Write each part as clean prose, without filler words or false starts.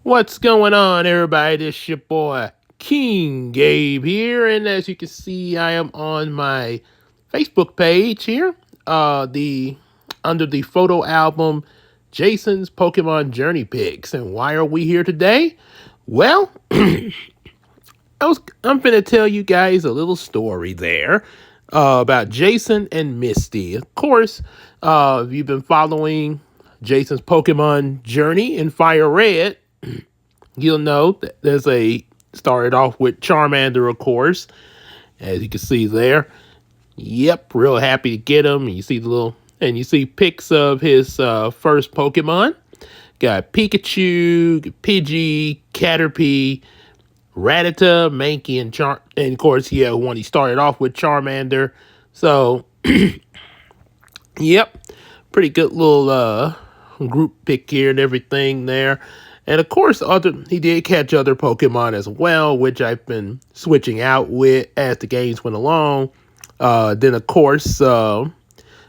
What's going on, everybody? This your boy King Gabe here, and as you can see, I am on my Facebook page here. The Under the photo album Jason's Pokemon Journey Pics. And why are we here today? Well, I'm gonna tell you guys a little story there about Jason and Misty. Of course, if you've been following Jason's Pokemon Journey in Fire Red, you'll know that started off with Charmander, of course, as you can see there. Yep, real happy to get him. You see you see pics of his first Pokemon. Got Pikachu, Pidgey, Caterpie, Rattata, Mankey, and of course, when he started off with Charmander. So, yep, pretty good little group pick here and everything there. And of course, he did catch other Pokemon as well, which I've been switching out with as the games went along. Then of course,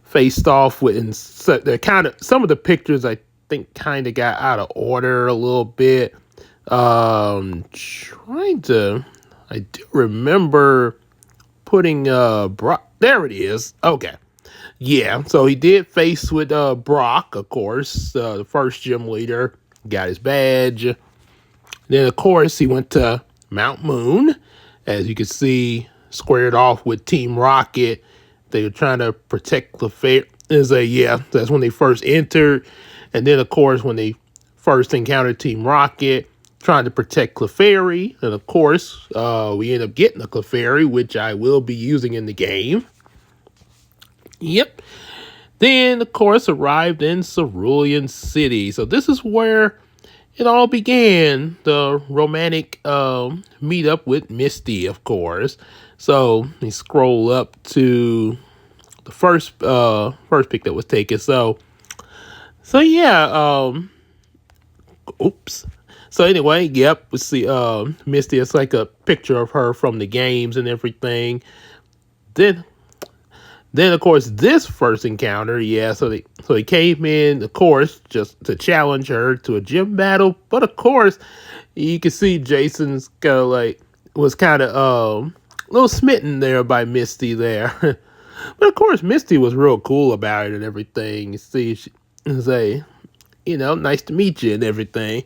faced off with, and so some of the pictures I think kind of got out of order a little bit. I do remember putting Brock. There it is. Okay. Yeah, so he did face with Brock, of course, the first gym leader. Got his badge. Then, of course, he went to Mount Moon. As you can see, squared off with Team Rocket. They were trying to protect Clefairy. That's when they first entered. And then, of course, when they first encountered Team Rocket, trying to protect Clefairy. And, of course, we end up getting a Clefairy, which I will be using in the game. Yep. Then, of course, arrived in Cerulean City. So this is where it all began, the romantic meetup with Misty, of course. So we scroll up to the first pick that was taken. So yeah. Oops. So anyway, yep. We see Misty. It's like a picture of her from the games and everything. Then, of course, this first encounter, so he came in, of course, just to challenge her to a gym battle. But, of course, you can see Jason's was a little smitten there by Misty there. But, of course, Misty was real cool about it and everything. You see, she say, nice to meet you and everything.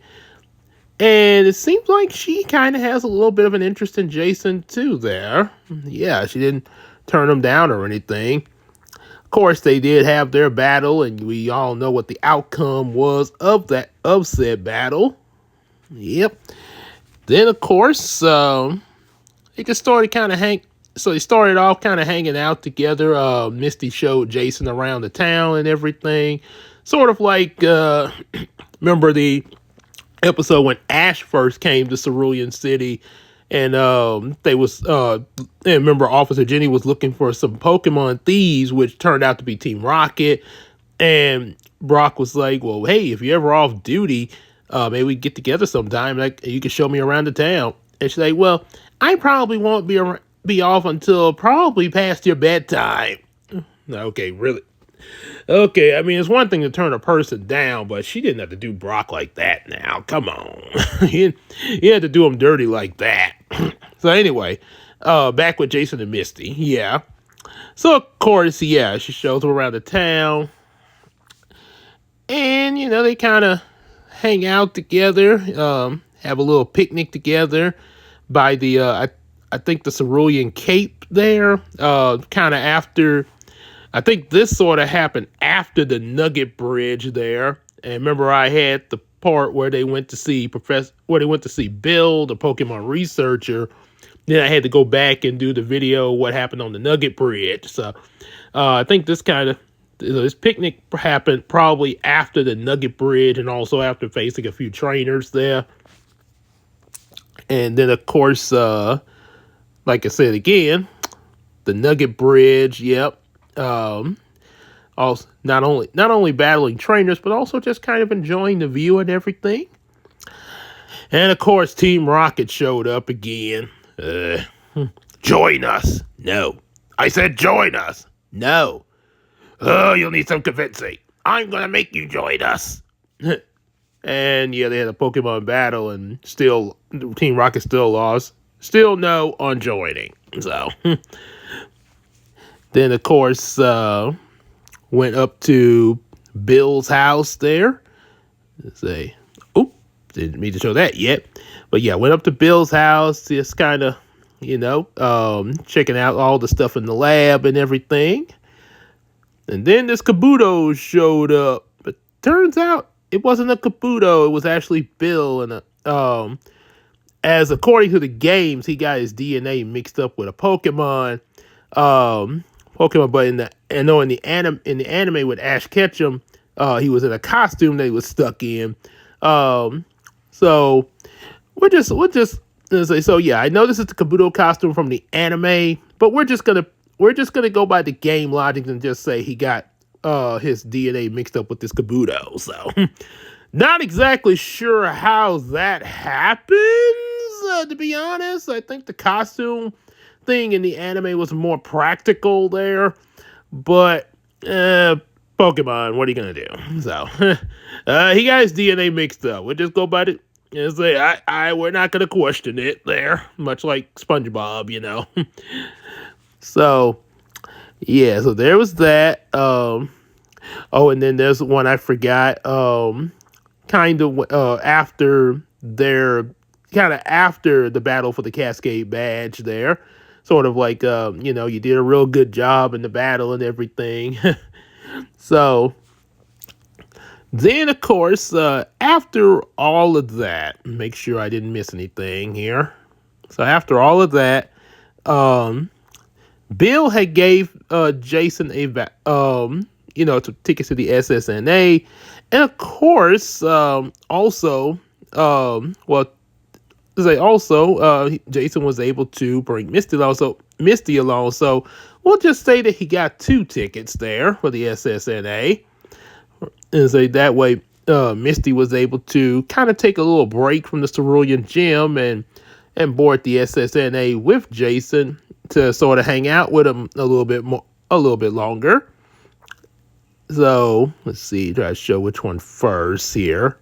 And it seems like she kind of has a little bit of an interest in Jason, too, there. Yeah, she didn't turn him down or anything. Of course, they did have their battle, and we all know what the outcome was of said battle. Yep. Then, of course, they just started So they started off kind of hanging out together. Misty showed Jason around the town and everything. Sort of like, remember the episode when Ash first came to Cerulean City, and remember Officer Jenny was looking for some Pokemon thieves, which turned out to be Team Rocket. And Brock was like, well, hey, if you're ever off duty, maybe we get together sometime. Like, you can show me around the town. And she's like, well, I probably won't be off until probably past your bedtime. Okay, really? Okay, I mean, it's one thing to turn a person down, but she didn't have to do Brock like that now. Come on. He had to do him dirty like that. So anyway, back with Jason and Misty. Yeah. So, of course, she shows him around the town. And, they kind of hang out together, have a little picnic together by the, I think the Cerulean Cape there, kind of after... I think this sort of happened after the Nugget Bridge there. And remember, I had the part where they went to see Bill, the Pokemon researcher. Then I had to go back and do the video what happened on the Nugget Bridge. So I think this picnic happened probably after the Nugget Bridge and also after facing a few trainers there. And then, of course, like I said again, the Nugget Bridge, yep. Also not only battling trainers, but also just kind of enjoying the view and everything. And of course, Team Rocket showed up again. Join us. No. I said join us. No. Oh, you'll need some convincing. I'm gonna make you join us. And yeah, they had a Pokemon battle, and still Team Rocket still lost. Still no unjoining. So then, of course, went up to Bill's house there. Say, oh, didn't mean to show that yet, but yeah, went up to Bill's house, just kind of, checking out all the stuff in the lab and everything. And then this Kabuto showed up, but turns out it wasn't a Kabuto. It was actually Bill, and as according to the games, he got his DNA mixed up with a Pokemon. Pokemon, but in the anime with Ash Ketchum, he was in a costume that he was stuck in. So we're just gonna say, so yeah, I know this is the Kabuto costume from the anime, but we're just gonna go by the game logic and just say he got his DNA mixed up with this Kabuto. So not exactly sure how that happens. To be honest, I think the costume thing in the anime was more practical there, but Pokemon, what are you gonna do? So he got his DNA mixed up. We'll just go by it and say we're not gonna question it there, much like SpongeBob. So yeah, so there was that. Oh, and then there's one I forgot. After the battle for the Cascade Badge there. Sort of like, you did a real good job in the battle and everything. So then, of course, after all of that, make sure I didn't miss anything here. So after all of that, Bill had gave Jason tickets to the SSNA, and of course, Jason was able to bring Misty along. So we'll just say that he got 2 tickets there for the SSNA. And say that way, Misty was able to kind of take a little break from the Cerulean Gym and board the SSNA with Jason to sort of hang out with him a little bit longer. So let's see, try to show which one first here.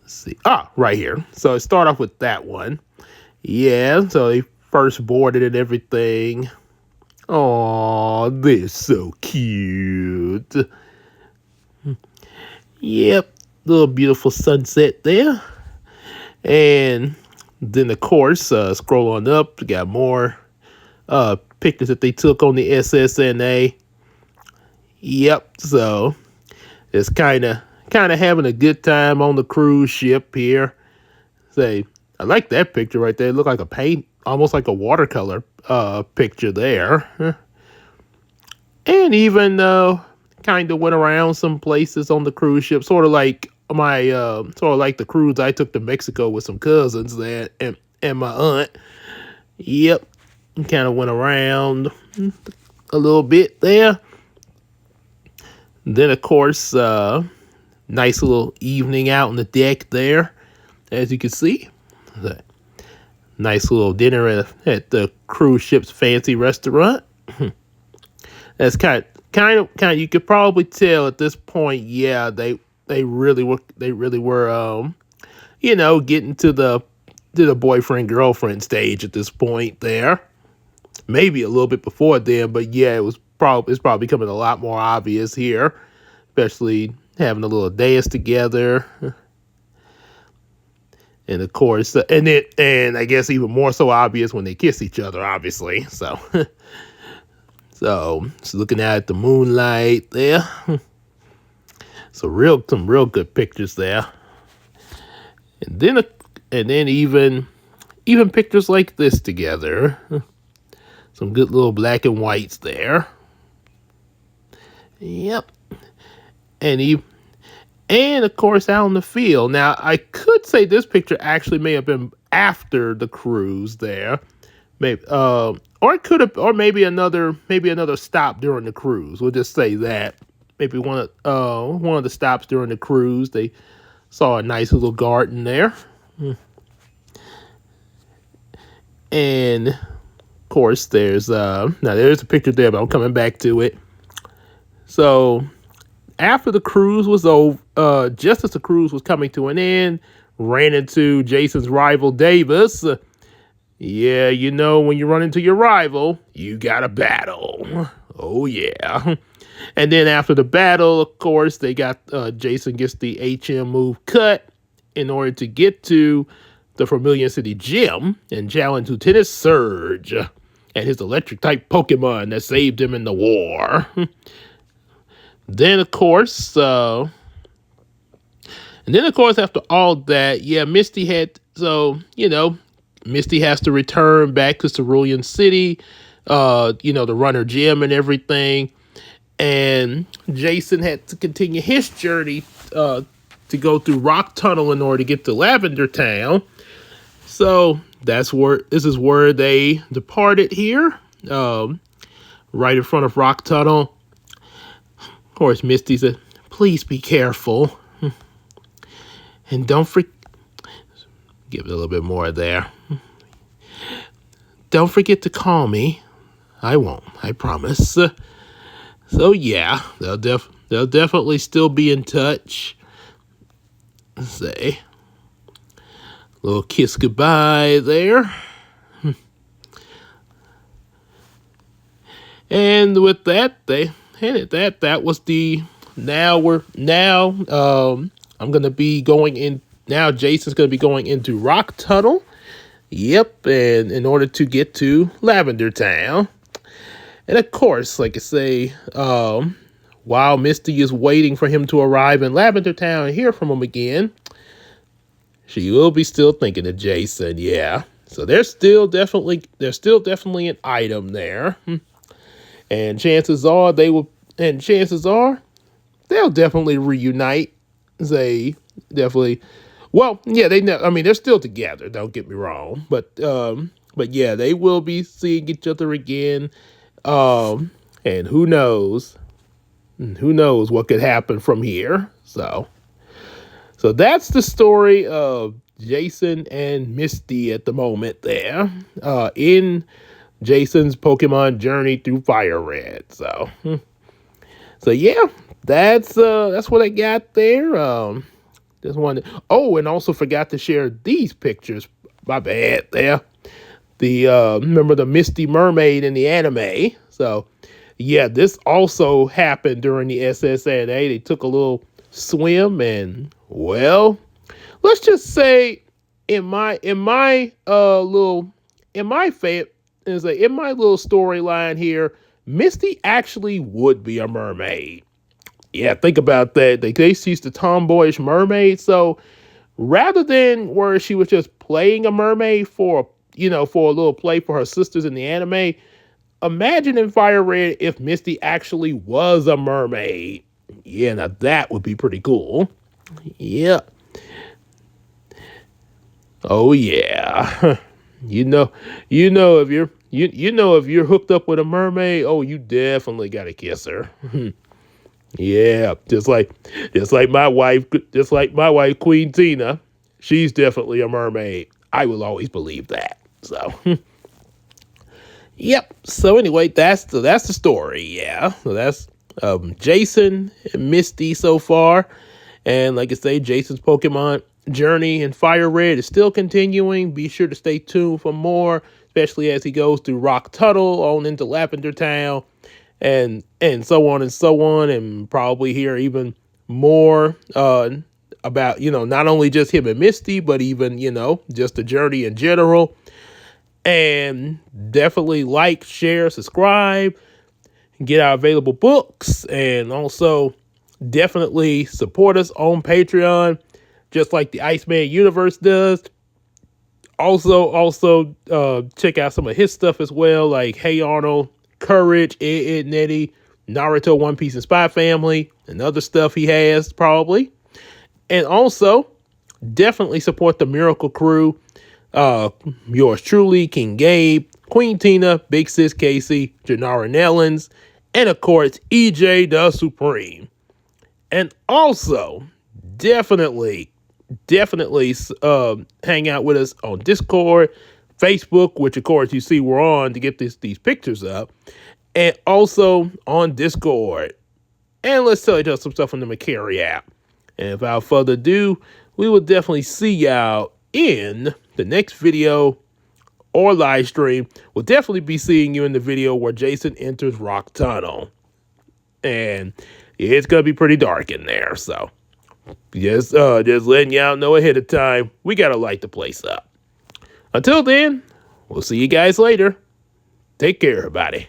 See, right here. So I start off with that one. Yeah, so they first boarded and everything. Oh, they're so cute. Yep, little beautiful sunset there. And then, of course, scroll on up, we got more pictures that they took on the SSNA. Yep, so it's kind of having a good time on the cruise ship here. Say, I like that picture right there. It looked like a paint, almost like a watercolor picture there. And even kind of went around some places on the cruise ship, sort of like the cruise I took to Mexico with some cousins there and my aunt. Yep, kind of went around a little bit there. Then, of course, nice little evening out on the deck there, as you can see. Nice little dinner at the cruise ship's fancy restaurant. That's kind of you could probably tell at this point. Yeah, they really were getting to the boyfriend girlfriend stage at this point there. Maybe a little bit before then, but yeah, it's probably becoming a lot more obvious here, especially having a little dance together. And of course, and I guess even more so obvious when they kiss each other, obviously. So, just looking out at the moonlight there. Some real good pictures there. And then even pictures like this together. Some good little black and whites there. Yep. And of course, out on the field. Now, I could say this picture actually may have been after the cruise there, maybe, or it could have, or maybe another stop during the cruise. We'll just say that maybe one of the stops during the cruise, they saw a nice little garden there, and of course, there's a picture there, but I'm coming back to it. So after the cruise was over, just as the cruise was coming to an end, ran into Jason's rival Davis. Yeah, you know, when you run into your rival, you got a battle. Oh, yeah. And then after the battle, of course, they got Jason gets the HM move cut in order to get to the Cerulean City gym and challenge Lieutenant Surge and his electric type Pokemon that saved him in the war. Then, of course, after all that, yeah, Misty had, so, you know, Misty has to return back to Cerulean City, to run her gym and everything. And Jason had to continue his journey to go through Rock Tunnel in order to get to Lavender Town. So this is where they departed here, right in front of Rock Tunnel. Of course, Misty said, "Please be careful. And don't forget," give it a little bit more there. "Don't forget to call me." "I won't, I promise." So yeah, they'll definitely still be in touch. Let's say, little kiss goodbye there. And with that, they handed that was the, I'm gonna be going in now. Jason's gonna be going into Rock Tunnel. Yep, and in order to get to Lavender Town. And of course, like I say, while Misty is waiting for him to arrive in Lavender Town and hear from him again, she will be still thinking of Jason. Yeah, so there's still definitely an item there, and chances are they'll definitely reunite. They definitely, well, yeah, they're still together. Don't get me wrong, but yeah, they will be seeing each other again. And who knows what could happen from here. So that's the story of Jason and Misty at the moment there, in Jason's Pokemon journey through Fire Red. So yeah, that's what I got there. Just wanted, and also forgot to share these pictures. My bad there. Remember the Misty Mermaid in the anime? So yeah, this also happened during the SSNA. They took a little swim, and well, let's just say in my little storyline here, Misty actually would be a mermaid. Yeah, think about that. She's the tomboyish mermaid. So rather than where she was just playing a mermaid for a little play for her sisters in the anime, imagine in Fire Red if Misty actually was a mermaid. Yeah, now that would be pretty cool. Yeah. Oh yeah. If you're hooked up with a mermaid, oh, you definitely gotta kiss her. Yeah, just like my wife Queen Tina, she's definitely a mermaid. I will always believe that. So, yep. So anyway, that's the story. Yeah. So that's Jason and Misty so far, and like I say, Jason's Pokemon journey in Fire Red is still continuing. Be sure to stay tuned for more, especially as he goes through Rock Tunnel on into Lavender Town, and so on, and probably hear even more about not only just him and Misty, but even just the journey in general. And definitely like, share, subscribe, get our available books, and also definitely support us on Patreon, just like the Iceman Universe does. Also, check out some of his stuff as well, like Hey Arnold, Courage, Ed, Nettie, Naruto, One Piece, and Spy Family, and other stuff he has probably. And also, definitely support the Miracle Crew. Yours truly, King Gabe, Queen Tina, Big Sis Casey, Janara Nellens, and of course, EJ the Supreme. And also, definitely hang out with us on Discord, Facebook, which of course you see we're on to get these pictures up, and also on Discord. and let's tell each other some stuff on the Macari app. And without further ado, we will definitely see y'all in the next video or live stream. We'll definitely be seeing you in the video where Jason enters Rock Tunnel. And it's going to be pretty dark in there, so just letting y'all know ahead of time, we got to light the place up. Until then, we'll see you guys later. Take care, everybody.